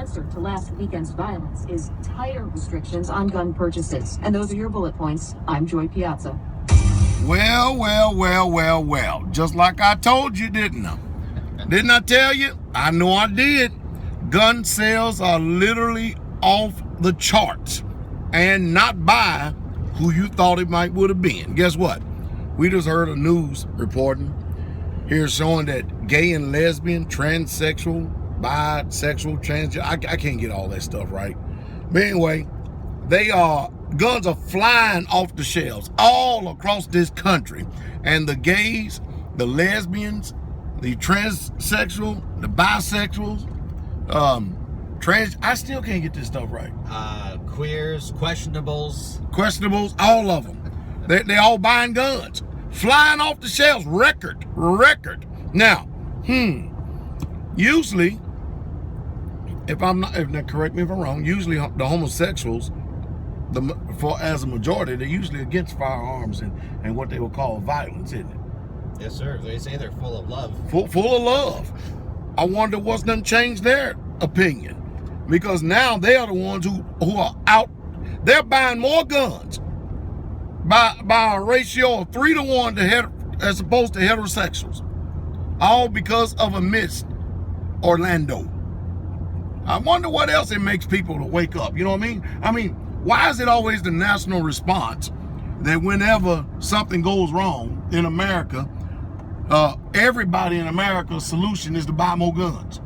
answer to last weekend's violence is tighter restrictions on gun purchases. And those are your bullet points. I'm Joy Piazza. Well. Just like I told you, didn't I? Didn't I tell you? I know I did. Gun sales are literally off the charts, and not by who you thought it would have been. Guess what? We just heard a news reporting here showing that gay and lesbian, transsexual, bisexual, transgender, I can't get all that stuff right. But anyway, guns are flying off the shelves all across this country. And the gays, the lesbians, the transsexual, the bisexuals, I still can't get this stuff right. Queers, questionables, all of them. They all buying guns, flying off the shelves, record. Now, usually, correct me if I'm wrong, usually the homosexuals, as a majority, they're usually against firearms and what they would call violence, isn't it? Yes, sir. They say they're full of love. Full of love. I wonder what's done changed their opinion, because now they are the ones who are out. They're buying more guns by a ratio of 3-to-1 as opposed to heterosexuals, all because of a missed Orlando. I wonder what else it makes people to wake up. You know what I mean? I mean, why is it always the national response that whenever something goes wrong in America, everybody in America's solution is to buy more guns?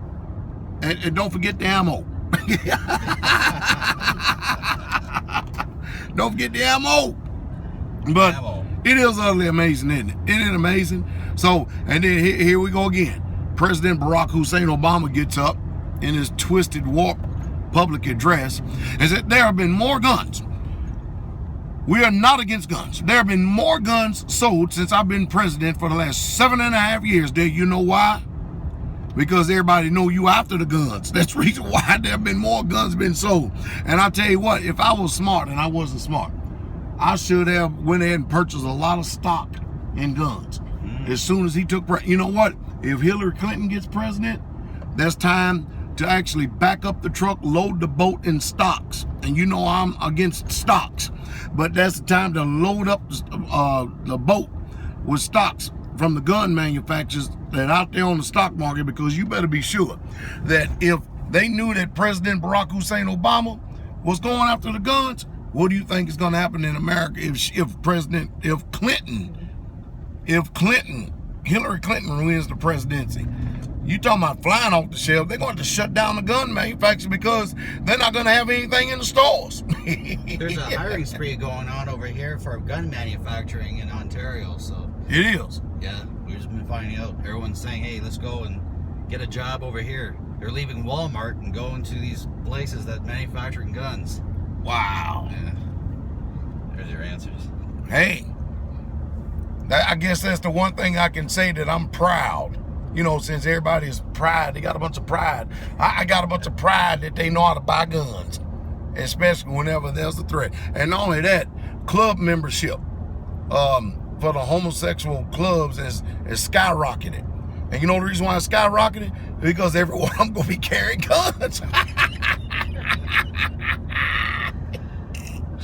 And don't forget the ammo. Don't forget the ammo. But it is utterly amazing, isn't it? Isn't it amazing? So, and then here we go again. President Barack Hussein Obama gets up in his twisted, warped public address and said there have been more guns. We are not against guns. There have been more guns sold since I've been president for the last 7.5 years. Do you know why? Because everybody know you after the guns. That's the reason why there have been more guns been sold. And I'll tell you what, if I was smart, and I wasn't smart, I should have went ahead and purchased a lot of stock in guns. As soon as he took, you know what? If Hillary Clinton gets president, that's time to actually back up the truck, load the boat in stocks. And you know I'm against stocks, but that's the time to load up the boat with stocks from the gun manufacturers that out there on the stock market, because you better be sure that if they knew that President Barack Hussein Obama was going after the guns, what do you think is going to happen in America if Hillary Clinton wins the presidency? You talking about flying off the shelf? They're going to shut down the gun manufacturer because they're not going to have anything in the stores. There's a hiring spree going on over here for gun manufacturing in Ontario. So it is. Yeah, we've just been finding out. Everyone's saying, "Hey, let's go and get a job over here." They're leaving Walmart and going to these places that manufacturing guns. Wow. Yeah. There's your answers. Hey, I guess that's the one thing I can say that I'm proud. You know, since everybody's pride, they got a bunch of pride. I got a bunch of pride that they know how to buy guns, especially whenever there's a threat. And not only that, club membership for the homosexual clubs is skyrocketed. And you know the reason why it's skyrocketed? Because everyone I'm going to be carrying guns.